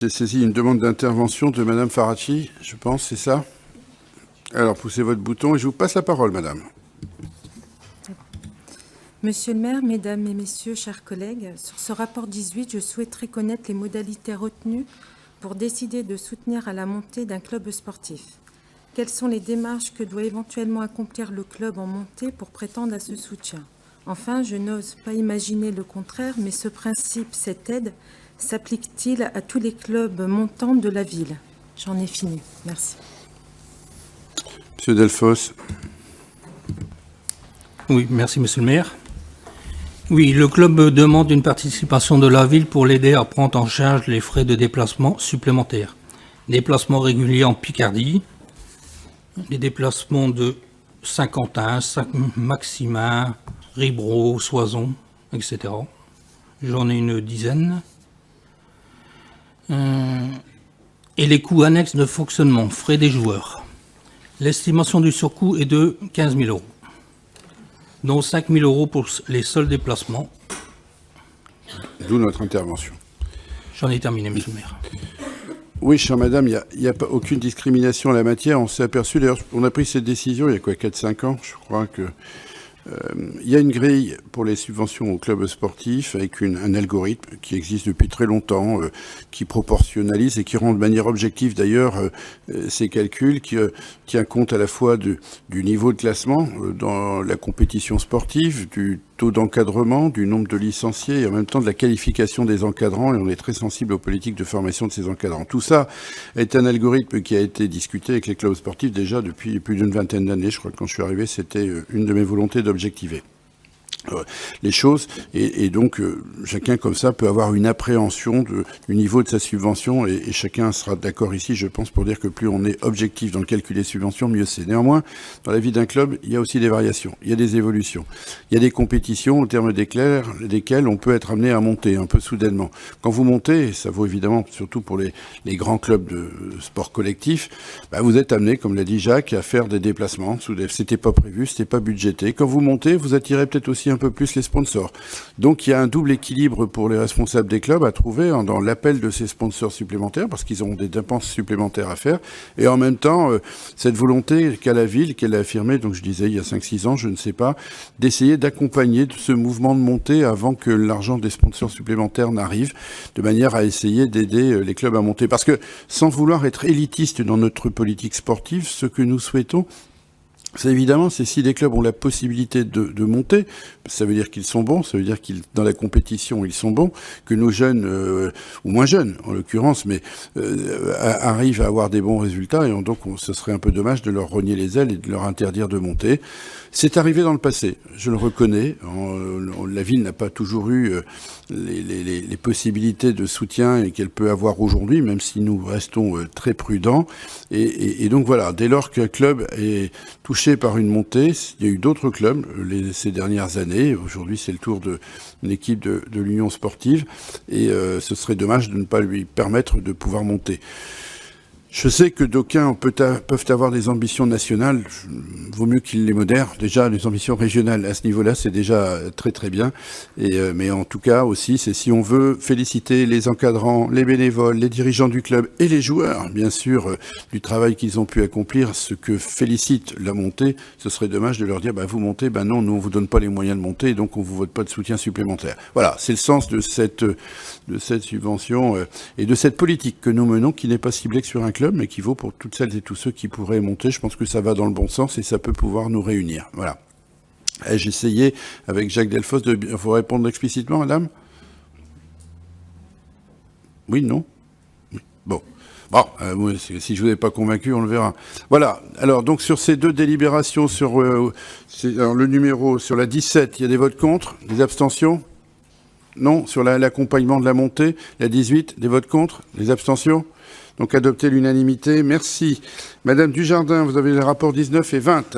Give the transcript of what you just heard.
J'ai saisi une demande d'intervention de Madame Faraci, je pense, c'est ça? Alors, poussez votre bouton et je vous passe la parole, Madame. Monsieur le maire, mesdames et messieurs, chers collègues, sur ce rapport 18, je souhaiterais connaître les modalités retenues pour décider de soutenir à la montée d'un club sportif. Quelles sont les démarches que doit éventuellement accomplir le club en montée pour prétendre à ce soutien? Enfin, je n'ose pas imaginer le contraire, mais ce principe, cette aide, s'applique-t-il à tous les clubs montants de la ville? J'en ai fini. Merci. Monsieur Delphos. Oui, merci Monsieur le maire. Oui, le club demande une participation de la ville pour l'aider à prendre en charge les frais de déplacement supplémentaires. Déplacements réguliers en Picardie, les déplacements de Saint-Quentin, Saint-Maximin, Ribro, Soissons, etc. J'en ai une dizaine. Et les coûts annexes de fonctionnement, frais des joueurs. L'estimation du surcoût est de 15 000 €, dont 5 000 € pour les seuls déplacements. D'où notre intervention. J'en ai terminé, monsieur le maire. Oui, chère madame, il n'y a pas aucune discrimination en la matière. On s'est aperçu, d'ailleurs, on a pris cette décision il y a quoi, 4-5 ans, je crois que... il y a une grille pour les subventions aux clubs sportifs avec un algorithme qui existe depuis très longtemps, qui proportionnalise et qui rend de manière objective d'ailleurs ces calculs, qui tient compte à la fois du niveau de classement dans la compétition sportive, du taux d'encadrement, du nombre de licenciés et en même temps de la qualification des encadrants, et on est très sensible aux politiques de formation de ces encadrants. Tout ça est un algorithme qui a été discuté avec les clubs sportifs déjà depuis plus d'une vingtaine d'années. Je crois que quand je suis arrivé, c'était une de mes volontés d'objectiver les choses, et donc chacun comme ça peut avoir une appréhension du niveau de sa subvention, et chacun sera d'accord ici, je pense, pour dire que plus on est objectif dans le calcul des subventions, mieux c'est. Néanmoins, dans la vie d'un club, il y a aussi des variations, il y a des évolutions, il y a des compétitions au terme desquelles on peut être amené à monter un peu soudainement. Quand vous montez, et ça vaut évidemment surtout pour les grands clubs de sport collectif, vous êtes amené, comme l'a dit Jacques, à faire des déplacements. C'était pas prévu, c'était pas budgété. Quand vous montez, vous attirez peut-être aussi un peu plus les sponsors. Donc il y a un double équilibre pour les responsables des clubs à trouver dans l'appel de ces sponsors supplémentaires, parce qu'ils auront des dépenses supplémentaires à faire, et en même temps cette volonté qu'a la ville, qu'elle a affirmée, donc je disais il y a 5-6 ans, je ne sais pas, d'essayer d'accompagner ce mouvement de montée avant que l'argent des sponsors supplémentaires n'arrive, de manière à essayer d'aider les clubs à monter. Parce que sans vouloir être élitiste dans notre politique sportive, ce que nous souhaitons, c'est évidemment, c'est si les clubs ont la possibilité de monter, ça veut dire qu'ils sont bons, ça veut dire qu'ils, dans la compétition, ils sont bons, que nos jeunes, ou moins jeunes en l'occurrence, mais arrivent à avoir des bons résultats, et donc ce serait un peu dommage de leur rogner les ailes et de leur interdire de monter. C'est arrivé dans le passé, je le reconnais. La ville n'a pas toujours eu les possibilités de soutien qu'elle peut avoir aujourd'hui, même si nous restons très prudents. Et donc voilà, dès lors qu'un club est touché par une montée, il y a eu d'autres clubs ces dernières années. Aujourd'hui, c'est le tour d'une équipe de l'Union sportive, et ce serait dommage de ne pas lui permettre de pouvoir monter. Je sais que d'aucuns peuvent avoir des ambitions nationales, vaut mieux qu'ils les modèrent. Déjà, les ambitions régionales à ce niveau-là, c'est déjà très très bien. Mais en tout cas aussi, c'est si on veut féliciter les encadrants, les bénévoles, les dirigeants du club et les joueurs, bien sûr, du travail qu'ils ont pu accomplir, ce que félicite la montée, ce serait dommage de leur dire vous montez, non, nous on vous donne pas les moyens de monter, et donc on vous vote pas de soutien supplémentaire. Voilà, c'est le sens de cette subvention et de cette politique que nous menons, qui n'est pas ciblée que sur un club, mais qui vaut pour toutes celles et tous ceux qui pourraient monter. Je pense que ça va dans le bon sens et ça peut pouvoir nous réunir. Voilà. J'ai essayé avec Jacques Delphos de vous répondre explicitement, madame? Oui, non? Oui. Bon. Si je vous ai pas convaincu, on le verra. Voilà. Alors, donc, sur ces deux délibérations, sur le numéro, sur la 17, il y a des votes contre, des abstentions? Non. Sur l'accompagnement de la montée, la 18, des votes contre, des abstentions? Donc adopter l'unanimité. Merci. Madame Dujardin, vous avez les rapports 19 et 20.